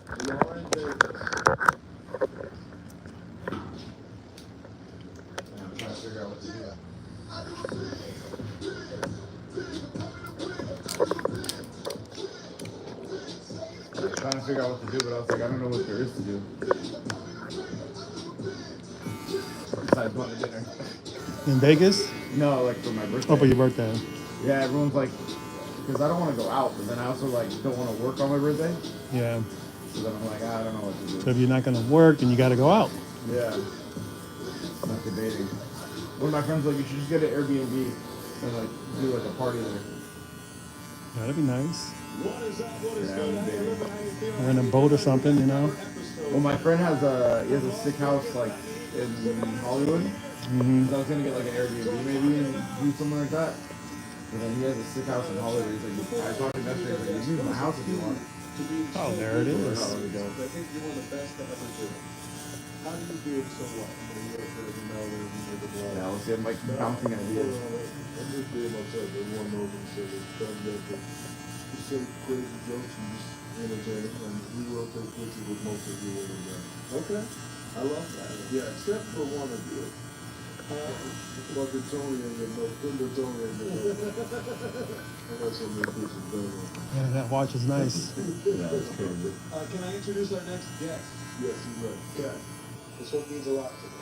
We are in Vegas. I'm trying to figure out what to do. Trying to figure out what to do, but I was like, I don't know what there is to do. Besides going to dinner. In Vegas? No, like for my birthday. Oh, for your birthday. Yeah, everyone's like, because I don't want to go out, but then I also like don't want to work on my birthday. Yeah. So then I'm like, I don't know what to So do. if you're not going to work, then you got to go out. Yeah. I'm not debating. One of my friends was like, you should just get an Airbnb and like do like a party there. That'd be nice. What is up? What is Yeah, good? I'm How you debating. living? How you feeling? Or in a boat or something, you know. Well, my friend has a sick house like in Hollywood. Mm-hmm. So I was gonna get like an Airbnb maybe and do something like that. But then he has a sick house in Hollywood. He's like, I talked to him yesterday. He's like, you can use my house if you want. Oh, there it is. Oh, there we go. I think you're one of the best to ever do it. How do you do it so well? When you work there, you know, there's the blood. Yeah, we'll see. I'm like bouncing ideas. I'm just being myself. Everyone knows what I'm saying. It's done that. You say crazy jokes, you just entertain it, and we will take pictures with most of you when we're done. Okay. I love that. Yeah, except for one of you. Fucking Tony and your nose. Put the Tony in your nose. I got so many pictures done. Yeah, that watch is nice. Yeah, that's crazy. Can I introduce our next guest? Yes, you may. Yeah. This one means a lot to me.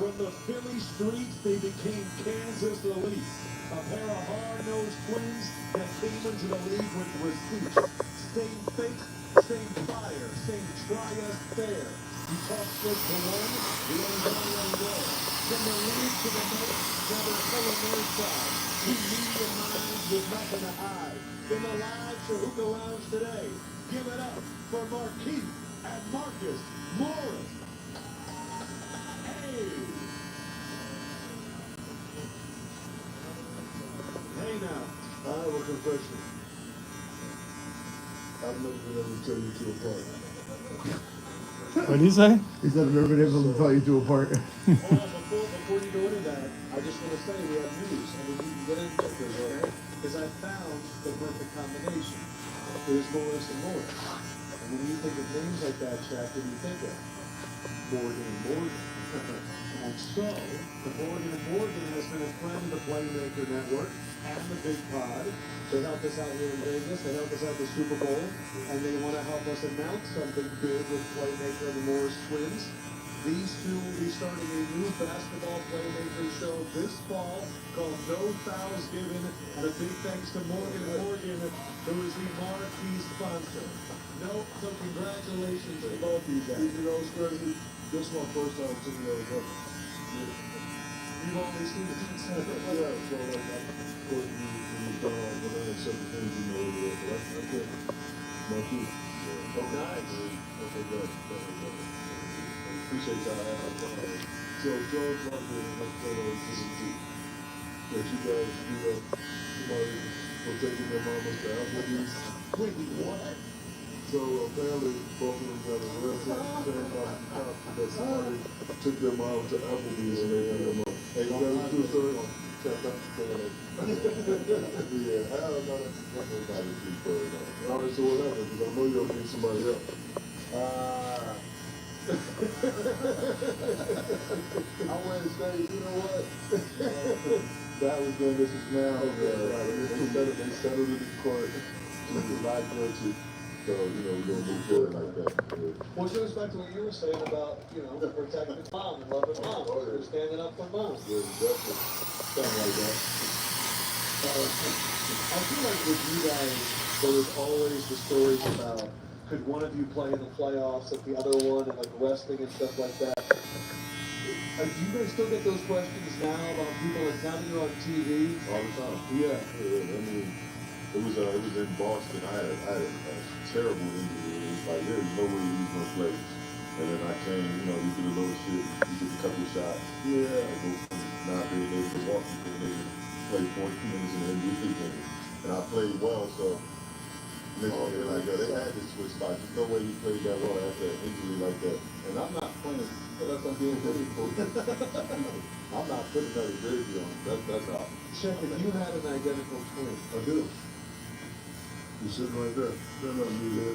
From the Philly streets, they became Kansas elite. A pair of hard-nosed twins that came into the league with receipts. Same fate, same fire, same try us fair. You talk split to one, the other one go. From the lead to the net, now they're pulling their side. Two media minds with nothing to hide. In the live Shahuka Lounge today, give it up for Marquise and Marcus Morris. Hey! Hey now, I have a confession. I've never been able to tell you two apart. What did he say? He said, I've never been able to tell you two apart. Before you go into that, I just want to say we have news, and we can get into this, okay? Because I found the perfect combination. It is Morris and Morris. And when you think of names like that, Shaq, what do you think of? Morgan and Morgan. And so, the Morgan and Morgan has been a friend of the Playmaker Network and the Big Pod. They helped us out here in Vegas. They helped us out the Super Bowl. And they want to help us announce something big with Playmaker and the Morris twins. These two will be starting a new basketball Playmaker show this fall called No Fouls Given. And a big thanks to Morgan and Morgan, who is the marquee sponsor. No, so congratulations to both of you guys. You know, it's crazy. This is my first time seeing the other. You've only seen it since then. Yeah, so like I put you whatever certain things you know over there. But that's it. Marquee. Yeah. Oh, nice. Okay, good. Appreciate y'all. So George Martin and my fellow CCT. That you guys do that. Somebody for taking their mamas to Applebee's. Wait, what? So apparently both of them got arrested. Saying that somebody took their mom to Applebee's and they had them up. Hey, you got a true story? Yeah, I don't know that's not a true story. All right, so what happened? Because I know you'll meet somebody else. I went and say, you know what? That was then, this is now. Okay, right. They settled it in court. She was not guilty. So, you know, we're going to move forward like that. Yeah. Well, it goes back to what you were saying about, you know, protecting mom and loving mom. Oh, yeah. You're standing up for mom. Yeah, definitely. Something like that. I feel like with you guys, there was always the stories about could one of you play in the playoffs if the other one and like wrestling and stuff like that. Do you guys still get those questions now about people like now that you're on TV? All the time. Yeah. I mean, it was in Boston. I had a terrible injury. It was like there's no way he's gonna play. And then I came, you know, we did a little shit, we did a couple of shots. Yeah. I go from not being able to walk to being able to play 40 minutes in the NBA game. And I played well, so they're like, yo, they had to switch spots. There's no way he played that well after an injury like that. And I'm not playing unless I'm being very cool. I'm not putting another jersey on. That's all. Check if you had an identical twin. I do. You sitting right there. They're not me there.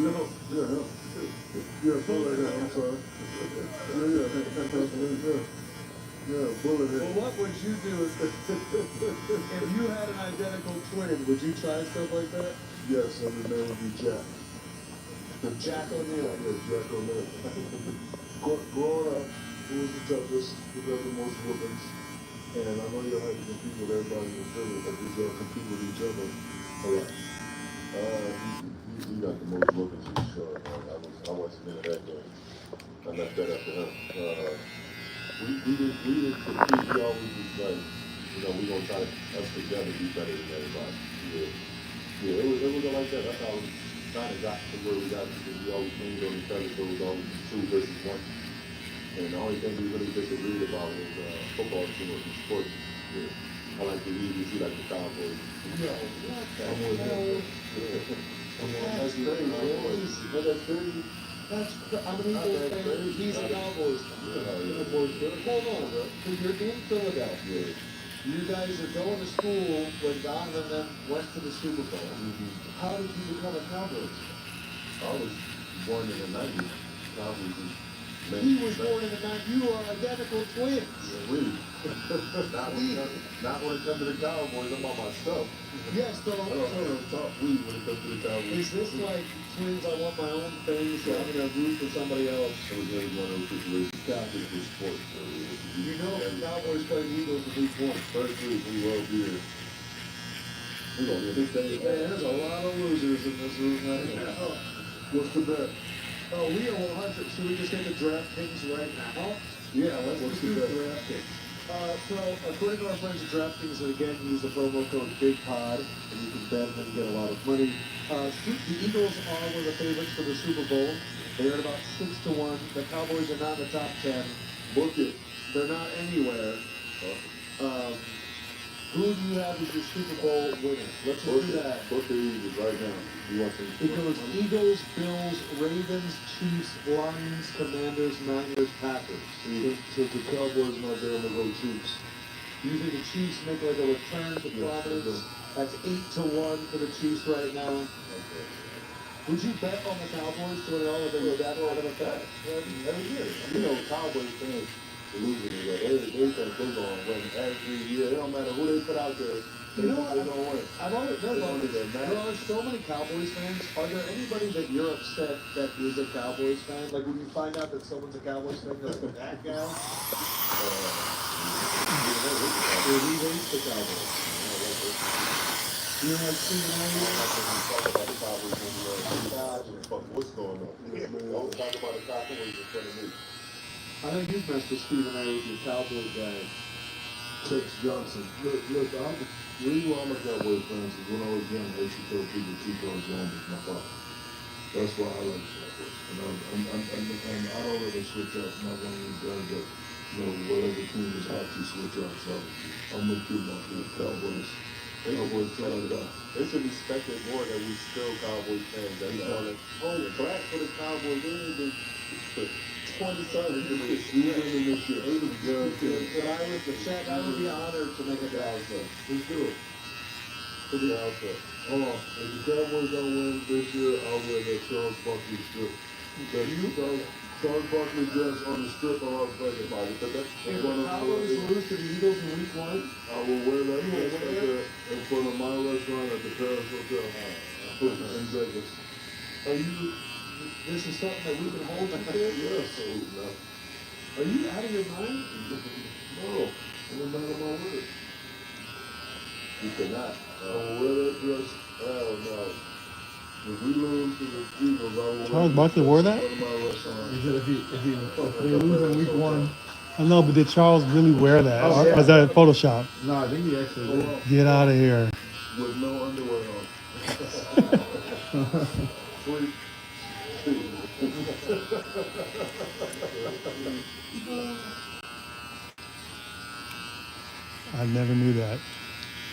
No, yeah, yeah, bullet head, I'm sorry. Yeah, bullet head. Well, what would you do if you had an identical twin? Would you try stuff like that? Yes, and his name would be Jack. Jack O'Neill. Yeah, Jack O'Neill. Growing up, who was the toughest, who got the most whoopings? And I know you'll have to compete with everybody in the village, but did y'all compete with each other a lot? He got the most whoopings for sure, man. I wasn't into that game. I left that up to him. We didn't compete. We always was like, you know, we gonna try to us together be better than everybody. Yeah, it was like that. That's how we kind of got to where we got because we always leaned on each other. So it was always 2 versus 1. And the only thing we really disagreed about was football team or sports. Yeah. I like the Eagles. He like the Cowboys. No, what the I'm with hell? him. That's crazy. That's crazy. I'm an Eagles fan. He's a Cowboys fan. Hold on, bro. So you're in Philadelphia. You guys are going to school when Don and them went to the Super Bowl. How did you become a Cowboys fan? I was born in the 90s. Cowboys. He was born in the 90s. You are identical twins. Yeah, really. Not when it comes to the Cowboys. I'm by myself. Yes, so I don't talk weed when it comes to the Cowboys. is this like twins? I want my own thing, so I'm gonna root for somebody else. It was really one of those situations. Cowboys was sports. So You know, if the Cowboys play the Eagles in week 1. First week, we will be there. We gonna get this Man, there's a lot of losers in this room right now. What's the bet? Oh, we are 100. Should we just get the DraftKings right now? Yeah, let's Let's do do that. DraftKings. So, according to our friends at DraftKings, and again, use the promo code BIGPOD, and you can bet and get a lot of money. The Eagles are one of the favorites for the Super Bowl. They're at about 6-1. The Cowboys are not in the top 10. Book it. They're not anywhere. Who do you have as your Super Bowl winner? Let's just do that. Book the Eagles right now. You want some? It goes Eagles, Bills, Ravens, Chiefs, Lions, Commanders, Niners, Packers. Since the Cowboys not there, I'm gonna go Chiefs. You think the Chiefs make like a return to prominence? That's 8-1 for the Chiefs right now. Okay. Would you bet on the Cowboys to win all of them? That out of effect? Every year. You know, Cowboys fans believe in it. They think they're gonna win every year. It don't matter who they put out there. You know what? They're gonna win. I've always They're gonna get their there are so many Cowboys fans. Are there anybody that you're upset that is a Cowboys fan? Like when you find out that someone's a Cowboys fan, you're like, that guy? Or he hates the Cowboys? You know, like Stephen A. Talk about the Cowboys when we fuck, what's going on? Don't talk about the Cowboys in front of me. I think you've messed with Stephen A. with your Cowboy guy. Chase Johnson. Look, the reason why I'm a Cowboys fan is when I was young, I used to tell people to keep those on with my father. That's why I like Cowboys. And I don't ever switch up. I'm not one of these guys that, you know, whatever team is hot, you switch up. So I'm gonna keep my Cowboys. Cowboys trying to They should respect it more that we still Cowboys fans. That we call it. Oh, clap for the Cowboys. They ain't been 20-something. When I was the check, I would be honored to make a Dallas bet. Let's do it. Yeah, okay. Hold on. If the Cowboys don't win this year, I'll wear that Charles Barkley strip. Charles Barkley dress on the strip of Las Vegas. If the Cowboys lose to the Eagles in week 1, I will wear that dress right there in front of my restaurant at the Paris Hotel in Vegas. this is something that we can hold you to? Yes. Are you out of your mind? No. I'm a man of my word. You cannot. I will wear that dress. Hell no. If we lose to the Eagles, I will Charles Barkley wore that? in front of my restaurant. He said if they lose in week 1. I know, but did Charles really wear that? Oh, Or yeah. was that Photoshop? No, I think he actually did. Get out of here. With no underwear on. Sweet. I never knew that.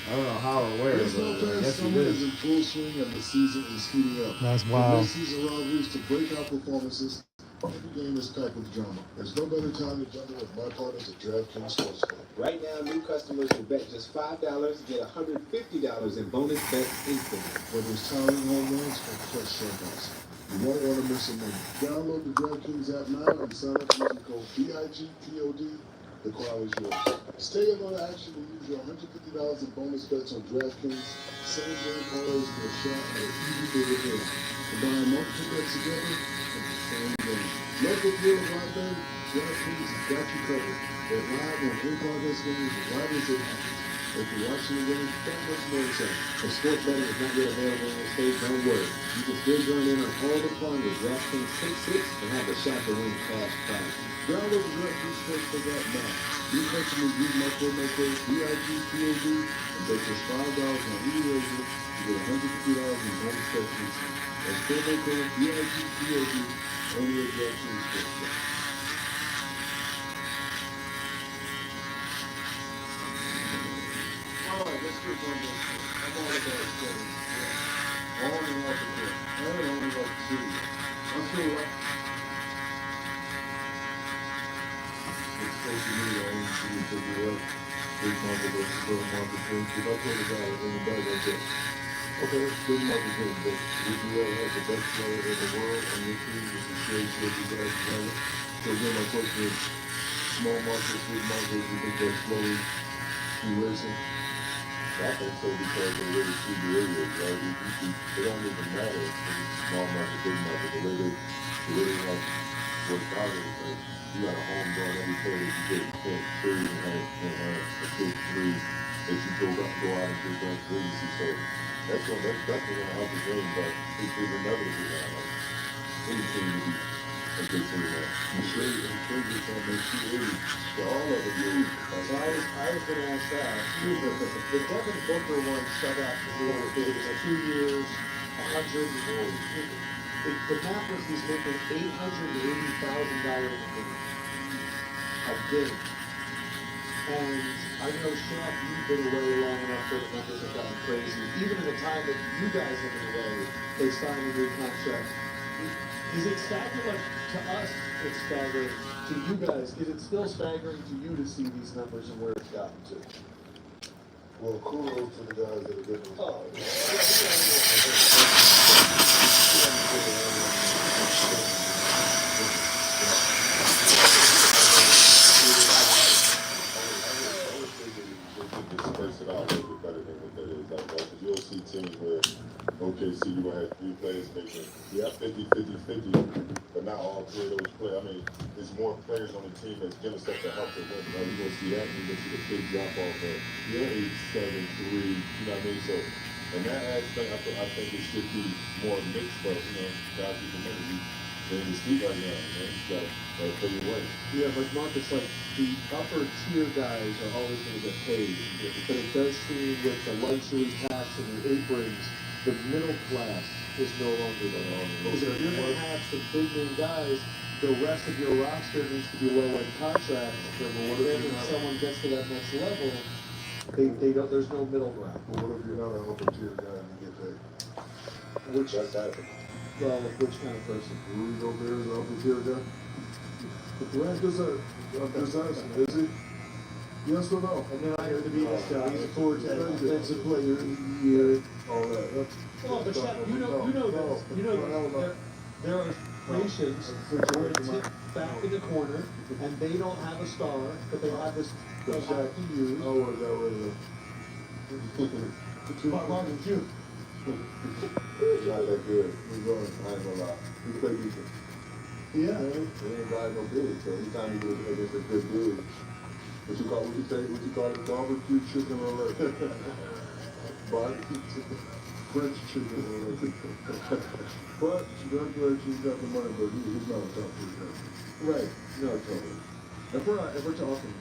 I don't know how or where, There's no but I fans. guess he Summer is did. in full swing and the season is heating up. That's From wild. mid-season rivalries to breakout performances, every game is packed with drama. There's no better time to juggle with my partners at DraftKings Sportsbook. Right now, new customers who bet just $5 get $150 in bonus bets instantly. Whether it's towering home runs or clutch shutouts, You won't want to miss a minute. Download the DraftKings app now and sign up using code BIGPOD. The crowd is yours. Stay in on the action and use your $150 in bonus bets on DraftKings. Same game parlays for a shot at an easy bigger win. Combine multiple bets together in the same game. Local deal of live bet, DraftKings has got you covered. They're live on in-progress games right as it happens. If you're watching the game, don't much more exciting. If sports betting is not yet available in your state, don't worry. You can still join in on all the fun with DraftKings Pick Six and have a shot to win cash prizes. Download the DraftKings Sportsbook app now. New customers use my promo code BIGPOD and bet just $5 on any wager. You get $150 in bonus bets instantly. That's promo code BIGPOD only at DraftKings Sportsbook. All right, let's get one more. I'm all about betting. Yeah. On and off the court. And on and off the studio. Let's go. It's social media, I want to figure out big market versus little market thing. If I told a guy in the bag, I'd say, okay, big market thing, but would you rather have the best player in the world on your team with the shade you guys together? So again, my question is, small markets, big markets, you think they're slowly erasing? I think so because they really see the areas, right? It don't even matter if it's small market, big market, the way they like work out is you got a home run every play that you get, you can't trade and have a big three that you go out and get that crazy. So that's definitely gonna help the game, but it's inevitably now. Like any team to be a good team now. The shade is going to make you age. So all of it really. So I was going to ask that. The Devin Booker one stuck out to me. It was 2 years, 140. The math was he's making $880,000 a game. And I know, Shaq, you've been away long enough where the numbers have gotten crazy. Even in the time that you guys have been away, they signed a new contract. Is it staggering? Like, to us, it's staggering. To you guys, is it still staggering to you to see these numbers and where it's gotten to? Well, kudos to the guys that are getting Oh, Disperse it out a little bit better than what that is like that. Because you'll see teams where, okay, so you gonna have 3 players making, 50, but not all 3 of those play. I mean, there's more players on the team that's giving stuff to help them win. Right? You're gonna see that, and you're gonna see the big drop off of 8, 7, 3. You know what I mean? So, in that aspect, I think it should be more mixed. But guys, you can remember they're in the street right now. You gotta play your way. yeah, but Marcus, like, the upper tier guys are always going to get paid. But it does seem with the luxury tax and the aprons, the middle class is no longer there. Because if you're going to have some big name guys, the rest of your roster needs to be low end contracts. And then when someone gets to that next level, they don't. There's no middle ground. But what if you're not an upper tier guy and you get paid? Which, That's happening. well, which kind of person? Rudy Gobert is an upper tier guy? I'm just asking, is he? Yes or no? And then I heard to be this guy. He's a defensive player of the year. All that. Oh, but Shaq, you know this. You know this. There are nations where it's hit back in the corner, and they don't have a star, but they have this they have to use. Oh, was that really? Marcus, you. Not that good. He's going. I ain't gonna lie. He played defense. Yeah. He ain't got no big, so anytime you go against a good dude, What you call it? Barbecue chicken roulette. Barbecue chicken. French chicken roulette. But congratulations, you got the money, but he's not a top tier guy. Right. No, totally. If we're talking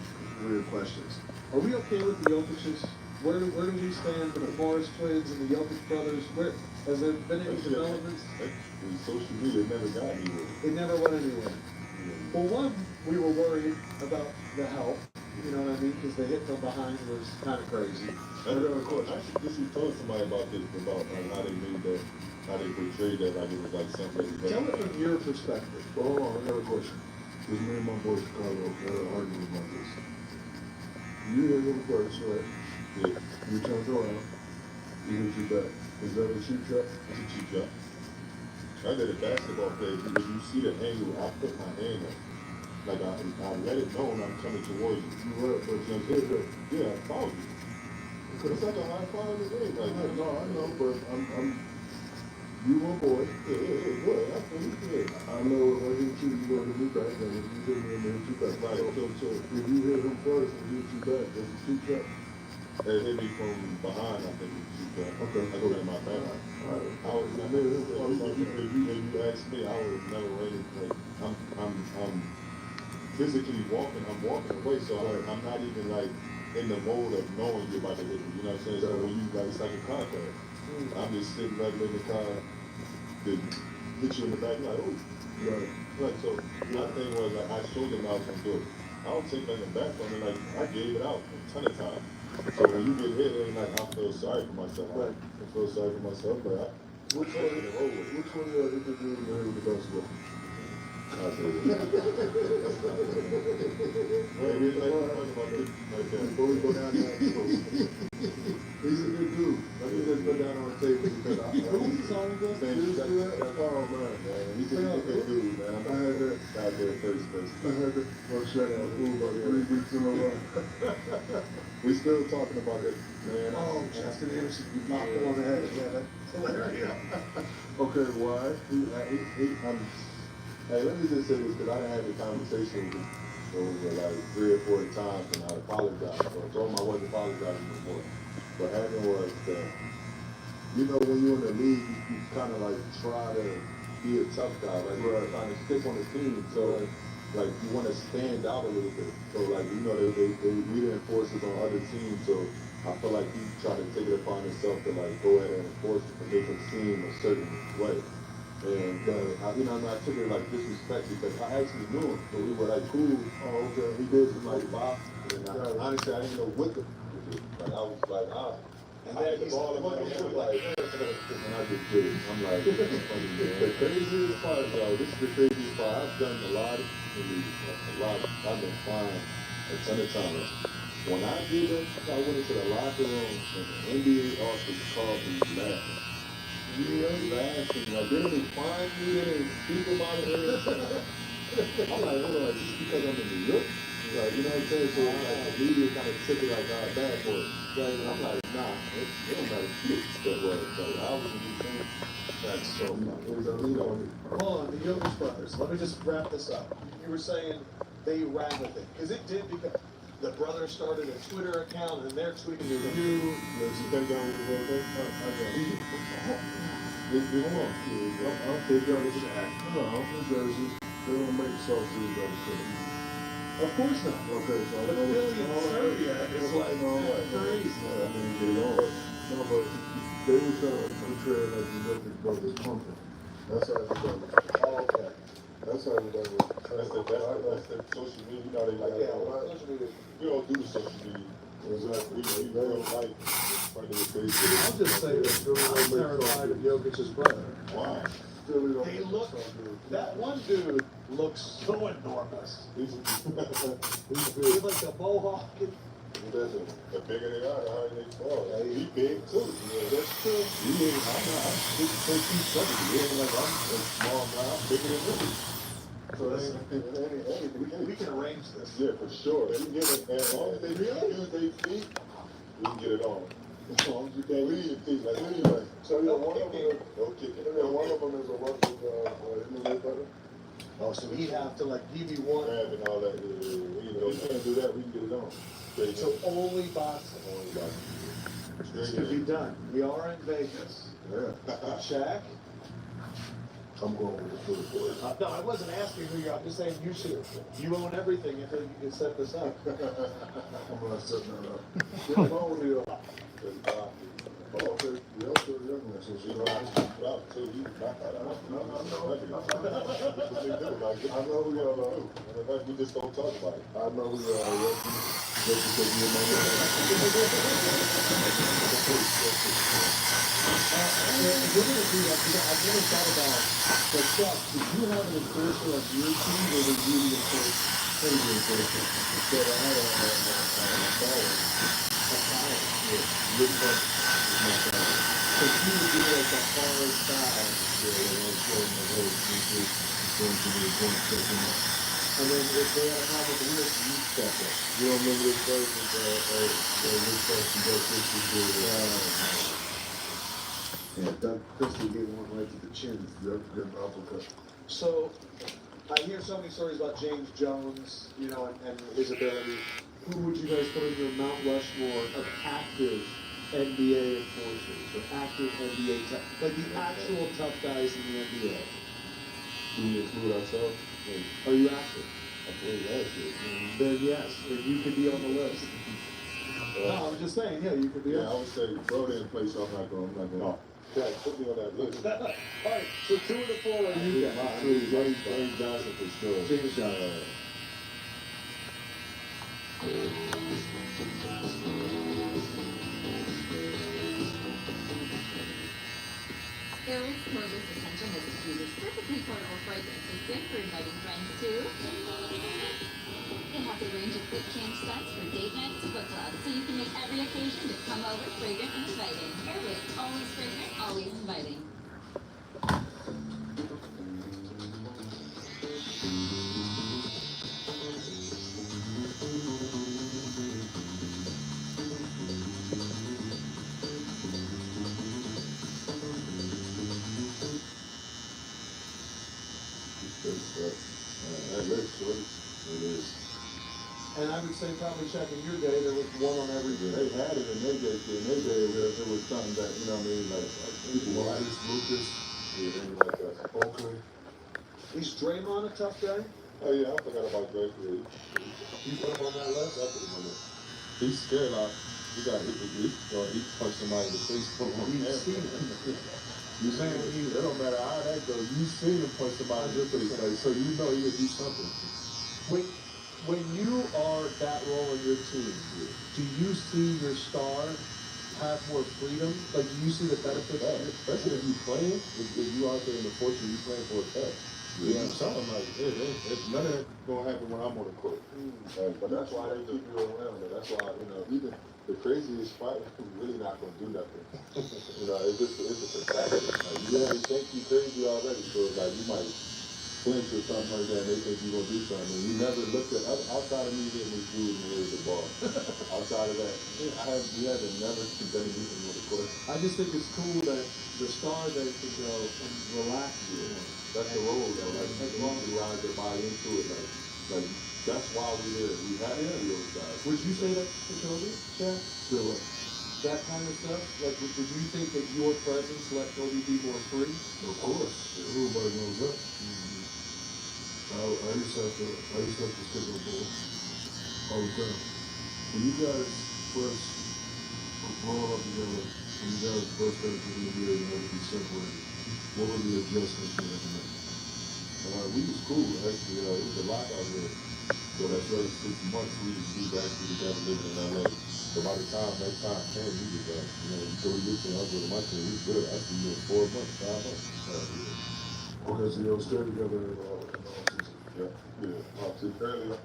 weird questions, are we okay with the Jokic's? Where do we stand with the Morris twins and the Jokic brothers? Where has there been any developments? in social media never got anywhere. It never went anywhere. Well, one, we were worried about the health. You know what I mean? Because the hit from behind was kind of crazy. I actually told somebody about this, about how they made that, how they portrayed that like it was like something. Tell it from your perspective. Well, hold on, I got a question. This me and my boy Chicago had an argument about this. You hit him first, right? Yeah, You turned around. He hit you back. Is that a cheap shot? it's a cheap shot. under the basketball play, if you see the angle, I put my hand up. Like I let it know when I'm coming towards you. You right, but you did that. Yeah, I fouled you. It's like a high foul in the game. Like, No, I know, but you my boy. yeah, good. I feel you good. I know if I hit you, you gonna hit me back, and if you hit me, I'm gonna hit you back. Right, so If you hit him first and hit you back, does he shoot that? it hit me from behind, I think you shoot that. Okay. I go in my back. Alright. I was never, if you ask me, I was never ready. Like, I'm physically walking, I'm walking away, so I'm not even like in the mode of knowing you're about to hit me. You know what I'm saying? So when you like, it's like a contact. I'm just sitting right in the car, then hit you in the back, like, oh. Right. Right, so my thing was like, I showed them I was gonna do it. I don't take nothing back from it, like, I gave it out a ton of times. So when you get hit, it ain't like, I feel sorry for myself. Right. I feel sorry for myself, but Which one of y'all interviewed me with the basketball? I said, yeah. Wait, we like talking about this like that. Before we go down there, he's a good dude. Let me just put that on the table because Who's on this? Oh man, He's a good dude, man. I had that. Out there first. I had that. Well, shut out fool about 3 weeks in a row. We still talking about it, man. Oh, Justin Anderson, you popped him on the head. Yeah, that's hilarious. Okay, why? Hey, let me just say this, because I done had a conversation with him over like 3 or 4 times, and I apologized. So I told him I wasn't apologizing before. What happened was that, you know, when you're in the league, you kind of like try to be a tough guy, like you're trying to stick on the team. So like you want to stand out a little bit. So like, you know, they reinforce it on other teams. So I feel like he tried to take it upon himself to like go ahead and enforce it to make him seem a certain way. And you know, I took it like disrespect because I actually knew him, so we were like cool. Oh, okay. He did some like box, and honestly, I didn't know what to do. Like I was like, and I had the ball in my hand, like, and I just did it. I'm like, the craziest part, though. This is the craziest part. I've done a lot of movies, a lot. I've been fine a ton of times. When I did that, I went into the locker room, and the NBA office called me laughing. Laughing, like they didn't find me, they didn't speak about it. I'm like, hold on, just because I'm in New York, like, you know what I'm saying? So like the media kind of took it like bad for it. Like, I'm like, nah, it don't matter shit that was. Like I was just saying, that's so you know. Hold on, the Jokic brothers. Let me just wrap this up. You were saying they ran with it because it did because the brothers started a Twitter account and they're tweeting you. Let's take down with the whole thing. I'll take y'all to Shaq. No, New Jersey. They don't make sausages out of Philly. Of course not. Okay, so I But know Philly and Serbia is like crazy. I mean, they don't. No, but they were trying to portray it like the Jokic brothers pumping. That's how everybody was. Oh, okay. That's how everybody was. That's the social media. You know they like. Yeah, well, social media. We don't do the social media. We don't like part of the face. I'll just say that Philly was terrified of Jokic's brother. Why? Philly don't They make look, sausages. that one dude looks so enormous. He's With like a mohawk. the bigger they are, the harder they fall. He big too. Yeah, that's true. I'm 6'7". He ain't like I'm a small guy. I'm bigger than him. So We can arrange this. Yeah, for sure. They can get it. As long as they use their feet, we can get it on. As long as you can't leave your feet, like anyway. So yeah, one of them, No kicking. one of them is a Russell MMA brother. Oh, so he'd have to like give you one. Grab and all that. You know, you can't do that. We can get it on. Straight So in. only boxing. Only like This straight could be in. done. We are in Vegas. Yeah. Shaq? I'm going with the Philly boys. No, I wasn't asking who you're. I'm just saying you should. You own everything until you can set this up. I'm not setting that up. What's wrong with you? Oh, okay. Yeah, I'm still young man, so she You know. know, I out too. You knock out. I know who y'all are. We just don't talk about it. I know who y'all are. Just because you know my We're going to do that. You know, I've never thought about the Chuck. Did you have an enforcer of your team or did you enforce crazy enforcer? So I had a foul. A foul. Good punch. My foul. So he would do like the hard foul, and then if they had a problem with the wrist, you step up. You don't remember this version Rick Fox and Doug Christie did? Yeah, Doug Christie gave one right to the chin. Yep, good uppercut. So I hear so many stories about James Jones, you know, and his ability. Who would you guys put in your Mount Rushmore of active NBA enforcers or active NBA like the actual tough guys in the NBA? Do we include ourselves? Are you active? I played last year. Then yes, then you could be on the list. No, I'm just saying, yeah, you could be Yeah, I on. would say bro didn't play, so I'm not going. No. Jack, put me on that list. All right, so 2 of the 4 are you guys. James Johnson for sure. James Johnson. Airwick's Cordless Essential has diffusers perfectly portable fragrance is good for inviting friends too. It has a range of quick change scents for date night to book club, so you can make every occasion to come over fragrant and inviting. Airwick, always fragrant, always inviting. That list, shorty. It is. And I would say probably checking your day, there was one on every They day. had it in their day, it was something that, you know what I mean, like people were like, Lucas. yeah, they were like that. Okay. Is Draymond a tough guy? Oh yeah, I forgot about Greg. He's up on that list? He's scared out. He got hit with it, or he punched somebody in the face. You saying it don't matter how that goes. You seen him punch somebody in the face, like, so you know he would do something. When you are that role in your team, do you see your star have more freedom? Like, do you see the benefits of it? Especially if you playing, if you out there in the fortune, you playing for a test. You know, something like none of that gonna happen when I'm on the court. But that's why they keep you around. And that's why, you know, even the craziest fighter really not gonna do nothing. You know, it's a practice. Like, you already think you crazy already, so like you might flinch or something like that, and they think you're gonna do something. And you never looked at outside of me hitting this dude in the head with the ball. Outside of that, we haven't never done anything on the court. I just think it's cool that the star that can go and relax you. That's the role though. Like as long as the guys that buy into it, like that's why we're here. We have to be those guys. Would you say that to Kobe, Chad? Still up. That kind of stuff? Like, would you think that your presence let Kobe be more free? Of course. Everybody knows that. I used to have to stick with ball all the time. When you guys first growing up together, when you guys first started to the NBA and had to be separated, what were the adjustments you had to make? We was cool actually. It was a lot out here. So that's why 6 months we was actually together living in LA. So by the time that time came, we was you know, so we get to us with my team. We was good. Actually, we was 4 months, 5 months. Okay, so y'all stayed together in all season. Yeah.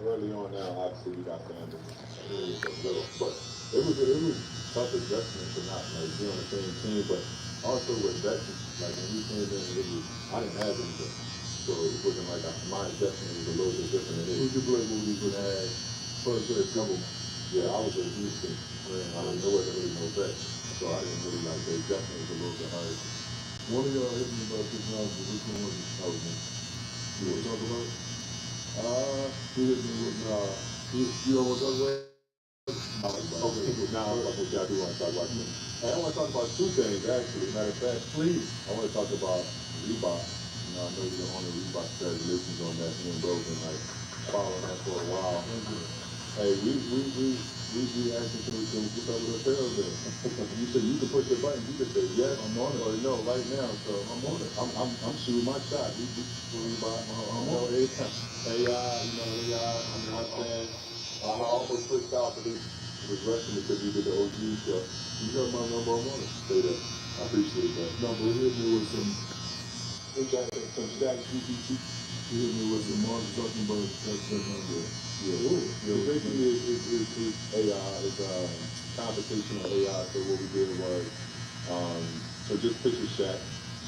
Early on now, obviously we got fandom. But it was tough adjustment to not like be on the same team, but also with veterans, like when we came in, I didn't have anything. So it wasn't like my adjustment was a little bit different than his. Who'd you play with? We would have first with double. Yeah, I was in Houston. There wasn't really no vet. So I didn't really like the adjustment was a little bit hard. One of y'all hit me about this now, but which one was it? That was me. You want to talk about it? He hit me with You don't want to talk about it? Okay, now I'm talking about you want to talk about you. And I want to talk about 2 things actually. Matter of fact, Please. I want to talk about Reebok. You know, I know you're on the Reebok congratulations on that being broken, like following that for a while. Hey, we actually can get over the apparel there. You said you can push the button, you can say yes, I'm on it, or no right now. So I'm on it. I'm shooting my shot. We Reebok. I'm on it. AI, you know, AI. I'm not saying. I almost switched out for this. Was rushing because you did the OG stuff. You got my number, I'm on it. Say that. I appreciate that. No, but he hit me with some Some GPT. He hit me with some Mark Zuckerberg text number. Yeah. Basically, it's AI. It's conversational AI. So what we did was So just picture Shaq,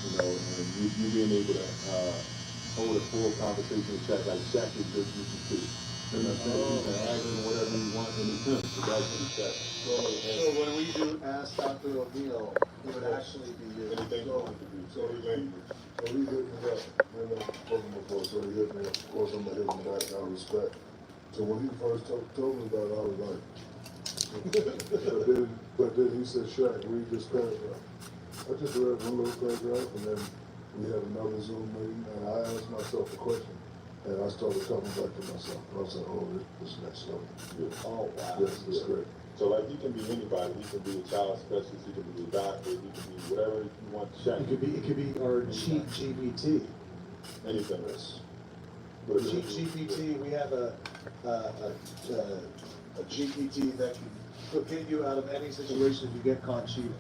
you know, and you being able to hold a full conversation with Shaq, like Shaq is just what you see. You know what I'm saying? You can ask him whatever you want, and it's him. So that's what Shaq. So when we do Ask Dr. O'Neal, it would actually be you. Anything you want to do. So he hit me up. We never spoken before, so he hit me up. Of course, I'm gonna hit him back out of respect. So when he first told me about it, I was like, but then he said, Shaq, read this paragraph. I just read one little paragraph, and then we had another Zoom meeting, and I asked myself a question, and I started talking back to myself. I was like, oh, this next level. Yeah. Oh, wow. Yes, it's great. So like he can be anybody. He can be a child specialist. He can be a doctor. He can be whatever you want. Shaq. It could be our cheat GPT. Anything else. Cheat GPT, we have a GPT that can get you out of any situation if you get caught cheating.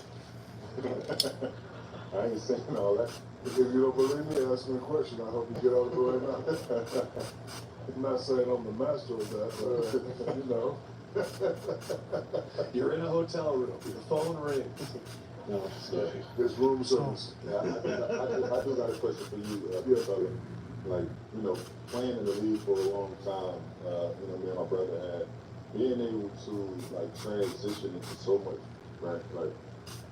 I ain't saying all that. If you don't believe me, ask me a question. I hope you get out of the way now. I'm not saying I'm the master of that, but you know. You're in a hotel room, your phone rings. No, I'm just kidding. It's room service. Yeah, I do got a question for you, brother. Like, you know, playing in the league for a long time, you know, me and my brother had, being able to, like, transition into so much, right? Like,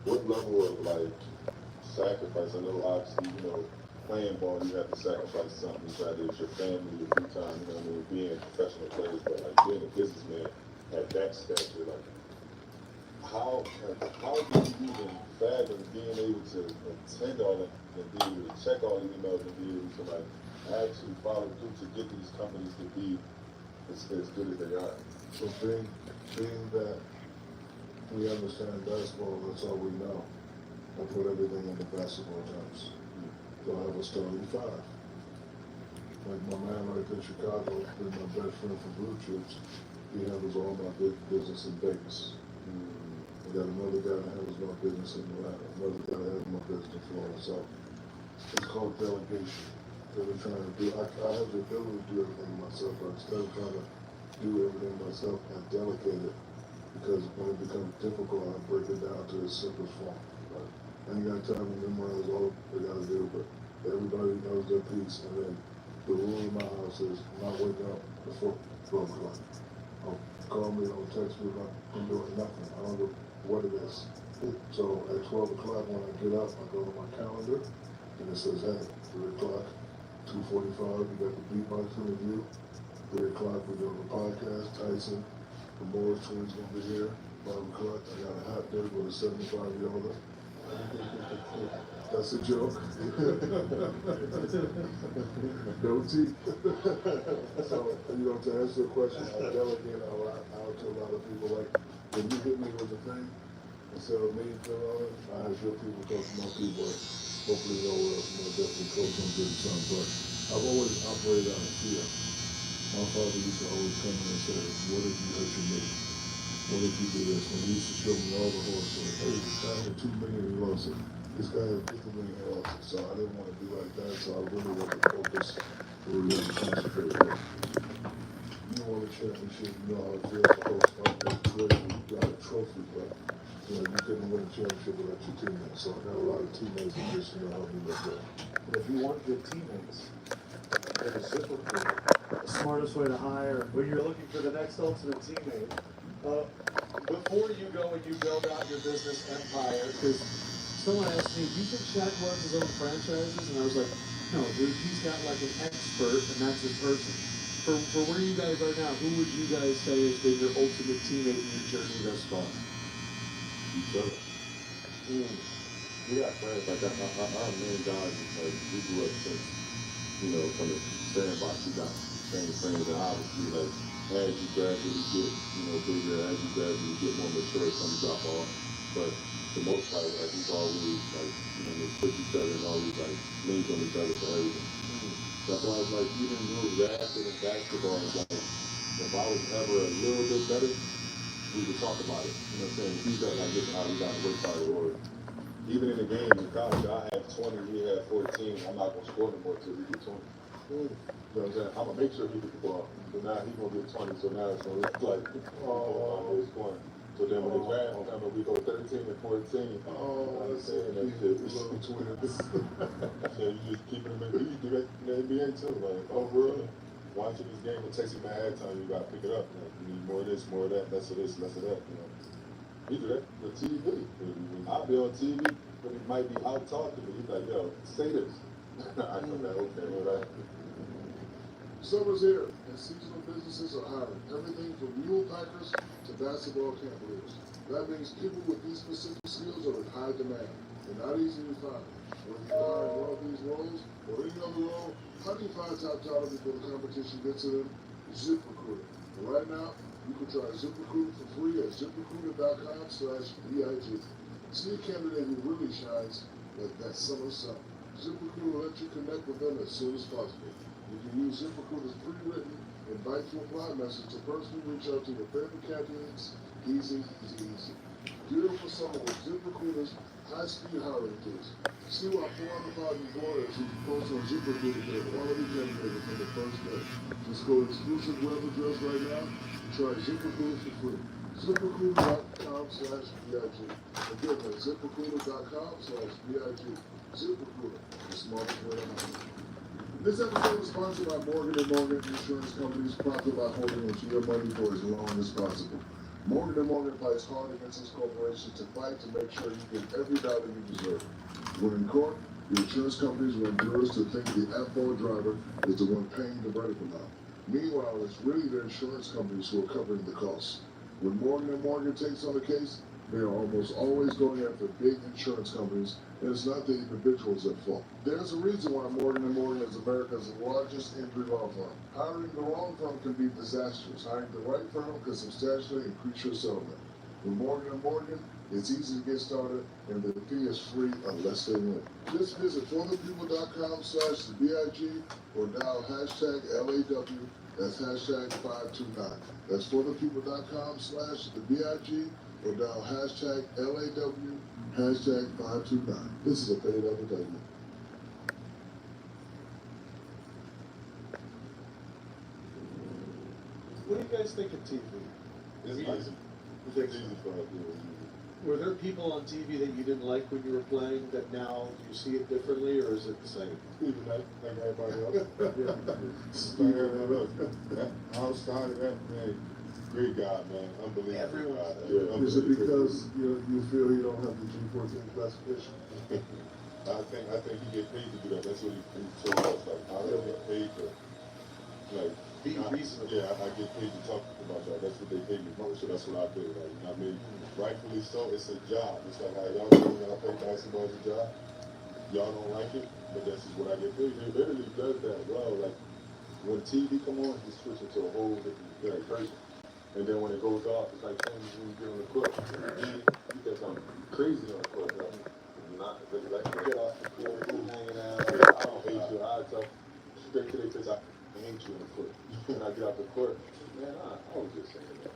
what level of, like, sacrifice? I know, obviously, you know, playing ball, you have to sacrifice something, whether it's your family, your free time, you know what I mean, being professional players, but, like, being a businessman at that stature, like, how do you even fathom being able to attend all that and be able to check all the emails and be able to like actually follow through to get these companies to be as good as they are? So being that we understand basketball, that's all we know. I put everything into basketball terms. So I have a starting five. Like my man right there in Chicago, been my best friend for Blue Chips. He handles all my big business in Vegas. I got another guy that handles my business in Atlanta. Another guy that handles my business in Florida. So it's called delegation. So we're trying to do. I have the ability to do everything myself, but instead of trying to do everything myself, I delegate it because when it becomes difficult, I break it down to its simplest form. Like, I ain't got time to memorize all they got to do, but everybody knows their piece. And then the rule in my house is I'm not waking up before 12 o'clock. Don't call me, don't text me, I'm doing nothing. I don't know what it is. So at 12 o'clock when I get up, I go to my calendar and it says, hey, 3 o'clock, 2:45, we got the beatbox interview. 3 o'clock, we're doing the podcast. Tyson, the Morris twins gonna be here. 5 o'clock, I got a hot date with a 75-year-old. That's a joke. No teeth. So, you know, to answer your question, I delegate out to a lot of people. Like, when you hit me with the thing, instead of me filling on it, I have your people coach my people. Hopefully, they'll definitely coach them good son. But I've always operated out of fear. My father used to always come in and say, what if you hurt your knee? What if you do this? When he used to show me all the horses, hey, this guy had 2 million, he lost it. This guy had 50 million, he lost it. So I didn't want to be like that, so I really wanted to focus, really concentrate. You don't want a championship, you know how it feels to host something great. You got a trophy, but you know, you couldn't win a championship without your teammates. So I got a lot of teammates that just, you know, help me with that. But if you want good teammates, then the smartest way to hire when you're looking for the next ultimate teammate. Before you go and you build out your business empire, because someone asked me, do you think Shaq runs his own franchises? And I was like, no, dude, he's got like an expert, and that's his person. For where you guys are now, who would you guys say has been your ultimate teammate in your journey thus far? Each other. We got friends like that. Our main guys, like, we grew up since, you know, from the sandbox, we got same friends, and obviously, like, as you gradually get, you know, bigger, as you gradually get more mature, some drop off. But for the most part, like, we've always, like, you know, we push each other and always, like, lean on each other for everything. That's why it's like, even though drafted in basketball, it's like, if I was ever a little bit better, we could talk about it. You know what I'm saying? He's got, like, this, how we got to work hard, or even in the game in college, I had 20, he had 14. I'm not going to score no more until he gets 20. You know what I'm saying? I'm going to make sure he gets the ball. But now he's going to get 20, so now it's going to look like, oh, he's scoring. So then when the draft come and we go 13 and 14, Oh, I'm saying that shit. shit. Little twins. So you just keeping them in. You do that in the NBA too, like, oh, bro. Watching this game, it takes you by halftime, you gotta pick it up. Like, you need more of this, more of that, less of this, less of that. You know, you do that for TV. I'll be on TV, but he might be out talking to me. He's like, yo, say this. I come back, okay, all right. Summer's here, and seasonal businesses are hiring. Everything from mule packers to basketball camp leaders. That means people with these specific skills are in high demand and not easy to find. Whether you hire in one of these roles or any other role, how do you find top talent before the competition gets to them? ZipRecruiter. And right now, you can try ZipRecruiter for free at ZipRecruiter.com/BIG. See a candidate who really shines like that summer sun. ZipRecruiter will let you connect with them as soon as possible. You can use ZipRecruiter's pre-written invite to apply message to personally reach out to your favorite candidates. Easy. Gear up for summer with ZipRecruiter's high-speed hiring tools. See why 400,000 employers who post on ZipRecruiter get a quality candidate from the first day. Just go to exclusive web address right now and try ZipRecruiter for free. ZipRecruiter.com/BIG. Again, that's ZipRecruiter.com/BIG. ZipRecruiter, the smartest way to hire. This episode is sponsored by Morgan & Morgan Insurance Companies, profit by holding onto your money for as long as possible. Morgan & Morgan fights hard against this corporation to fight to make sure you get every dollar you deserve. When in court, the insurance companies want jurors to think the at-fault driver is the one paying the verdict amount. Meanwhile, it's really the insurance companies who are covering the costs. When Morgan & Morgan takes on a case, they are almost always going after big insurance companies, and it's not the individuals at fault. There's a reason why Morgan & Morgan is America's largest injury law firm. Hiring the wrong firm can be disastrous. Hiring the right firm can substantially increase your settlement. With Morgan & Morgan, it's easy to get started, and the fee is free unless they win. Just visit forthepeople.com/BIG or dial #LAW. That's #529. That's forthepeople.com/BIG or dial #LAW, #529. This is a paid advertisement. What do you guys think of TV? It's easy. It's easy for us to do. Were there people on TV that you didn't like when you were playing that now you see it differently, or is it the same? Even like everybody else. Outside of that, man, Great guy, man. Unbelievable Everyone guy. said. Yeah, Is it because you feel you don't have the G14 classification? I think he get paid to do that. That's what he told us. Like, I don't get paid to, like, Be reasonable. Yeah, I get paid to talk about that. That's what they pay me for, so that's what I pay. Like, you know what I mean? Rightfully so, it's a job. It's like how y'all think y'all play basketball as a job. Y'all don't like it, but this is what I get paid. He literally does that well. Like, when TV come on, he switches to a whole different person. And then when it goes off, it's like when you get on the court. You get something crazy on the court. Like, not really like get off the court, hanging out. I don't hate you. I tell straight to their face, I hate you on the court. When I get off the court, man, I was just saying that.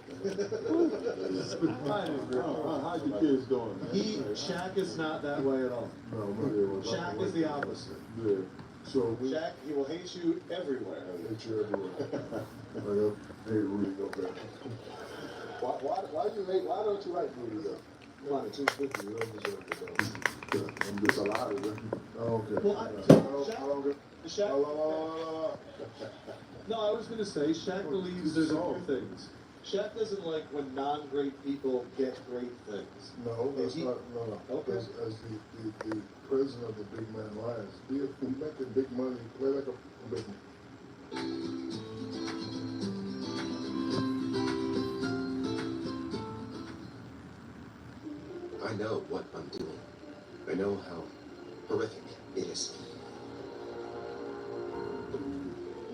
How's your kids doing, man? Shaq is not that way at all. No, no, Shaq is the opposite. Yeah. So we Shaq, he will hate you everywhere. hate you everywhere. Like, hey, Rudy, go back. Why don't you like movies though? Come on, 250, you don't deserve it, though. I'm just a lot of it. Oh, okay. Well, I Shaq- don't get. Shaq, no, I was gonna say, Shaq believes there's a few things. Shaq doesn't like when non-great people get great things. No, that's He- not, no. Okay. As the president of the Big Man Lions, be making big money, play like a big man. I know what I'm doing. I know how horrific it is.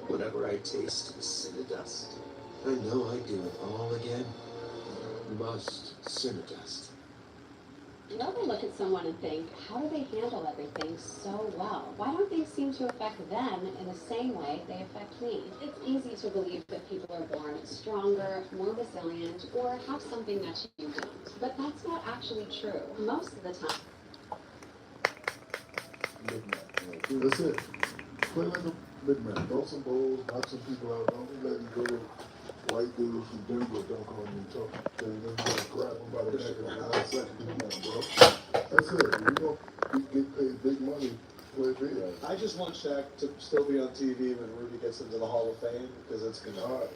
Whatever I taste is sin of dust. I know I do it all again. Must sin of dust. You ever look at someone and think, how do they handle everything so well? Why don't things seem to affect them in the same way they affect me? It's easy to believe that people are born stronger, more resilient, or have something that you don't. But that's not actually true most of the time. Big man. That's it. Play like a big man. Throw some balls, knock some people out. Don't be letting go white dudes from Denver dunk on you, talk. They gonna grab him by the neck in 9 seconds. Come on, bro. That's it. You get paid big money. Play big. I just want Shaq to still be on TV when Rudy gets into the Hall of Fame because it's gonna. All right.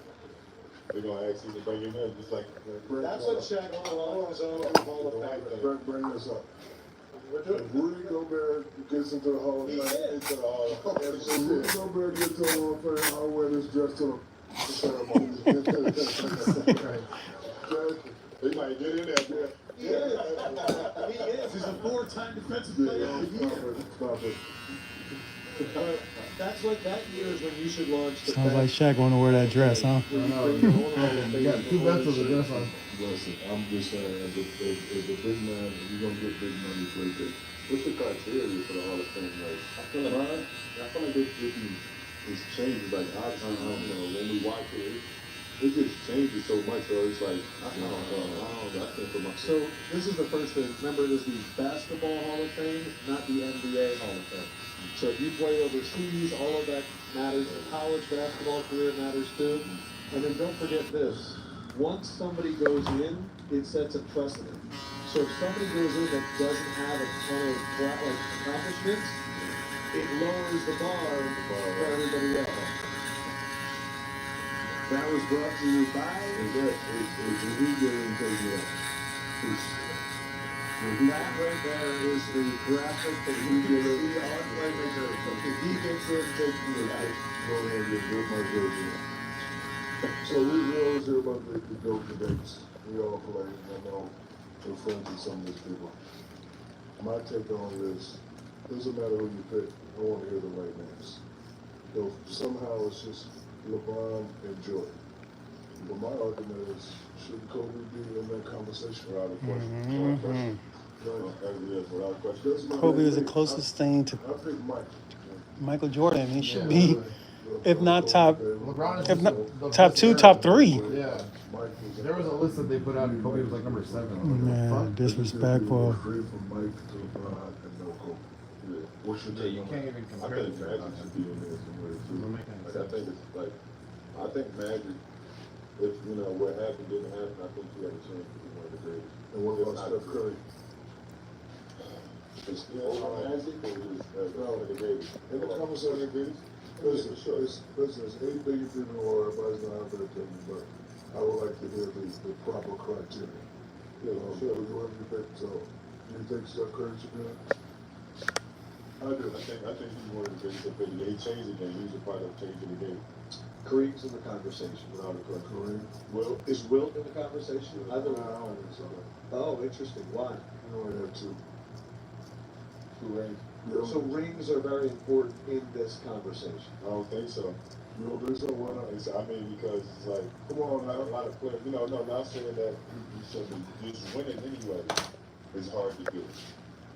They're gonna ask you to bring him in, just like. That's what Shaq on his own Hall of Fame. Bring this up. If Rudy Gobert gets into the Hall of Fame, Into the Hall of Fame. if Rudy Gobert gets to the Hall of Fame, I'll wear this dress to the ceremony. They might get in there. He is. He is. He's a 4-time defensive player of the year. Stop it. That's what that year is when you should launch the. Sounds like Shaq want to wear that dress, huh? They got 2 bets of the dress on. Listen, I'm just saying, as a big man, if you're gonna get big money, play big. What's the criteria for the Hall of Fame? Like, I feel like it's changes. Like, when we watch it just changes so much. So it's like, I can't put my. So this is the first thing. Remember, it is the Basketball Hall of Fame, not the NBA Hall of Fame. So if you play overseas, all of that matters. The college basketball career matters too. And then don't forget this. Once somebody goes in, it sets a precedent. So if somebody goes in that doesn't have a ton of accomplishments, it lowers the bar for everybody else. That was brought to you by. That right there is the graphic that you can see on Playmaker. If he gets in, take me out. Go ahead and get my jersey. So we always hear about the GOAT debates. We all play, and I know we're friends with some of these people. My take on this, doesn't matter who you pick, I want to hear the right names. So somehow it's just LeBron and Jordan. But my argument is, shouldn't Kobe be in that conversation? Without a question. Without a question. Kobe is the closest thing to I pick Mike. Michael Jordan. He should be, if not top, LeBron is if not the top 2, top 3. Yeah. There was a list that they put out, and Kobe was like number 7. Man, disrespectful. From Mike to LeBron and no Kobe. What's your take You on can't that? even I compare think the Magic should be in there somewhere too. Doesn't make any Like, I sense. think it's like, I think Magic, if what happened didn't happen, I think he had a chance to be one of the greatest. And what about Steph Curry? It's still Magic, or is one of the greatest? In the conversation, One of the greatest? listen, there's 8 billion people in the world, everybody's gonna have their opinion, but I would like to hear the proper criteria. Yeah, sure. Whoever you pick, so, do you think Steph Curry should be in? I do. I think he's one of the greatest. He changed the game. He was a part of changing the game. Kareem's in the conversation. Without a question. Kareem? Well, Is Wilt in the conversation? I don't think so. Oh, interesting. Why? You only have 2. Kareem. So rings are very important in this conversation. I don't think so. You don't think so? Why I not? think so. I mean, because it's like, Come on a now. lot of players, no, not saying that you should be just winning anyway. It's hard to do.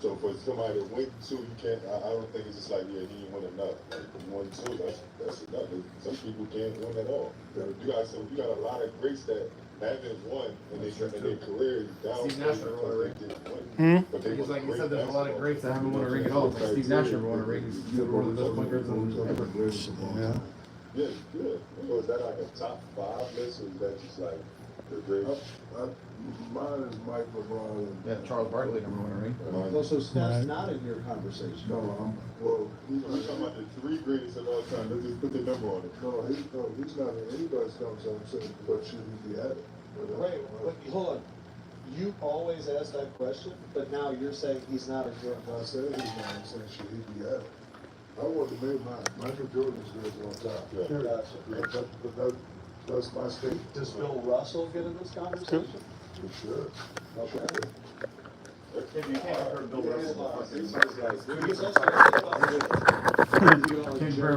So for somebody to win 2, you can't. I don't think it's just like, yeah, he didn't win enough. Like 1, 2, that's enough. Some people can't win at all. You got a lot of greats that haven't won in their career down Steve Nash won a ring. they didn't win. But they Because were like you great said, there's a lot of greats that haven't won a ring at all. Like Steve Nash never won a ring. He's one of the best point guards ever. Yeah. Yeah. So is that like a top 5 list, or is that just like the greatest? Mine is Mike, LeBron, and Yeah, Charles Barkley never won a ring. Well, so Steph's Right. not in your conversation. no, We're talking about the 3 greatest of all time. Let's just put the number on it. he's not in anybody's conversation, but should he be at it? Wait, hold on. You always ask that question, but now you're saying he's not in your I'm not saying he's not, I'm saying should he be at it? I want to name mine. Michael Jordan's good on top. Yeah. Gotcha. But that's my state. Does Bill Russell get in this conversation? For sure. Okay. If you can't compare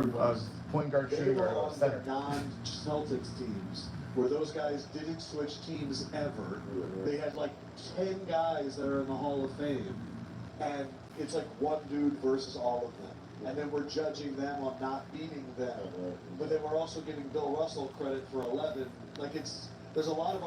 Bill point guard, shooting, or center. Non-Celtics teams, where those guys didn't switch teams ever. They had like 10 guys that are in the Hall of Fame, and it's like one dude versus all of them. And then we're judging them on not beating them. But then we're also giving Bill Russell credit for 11. Like there's a lot of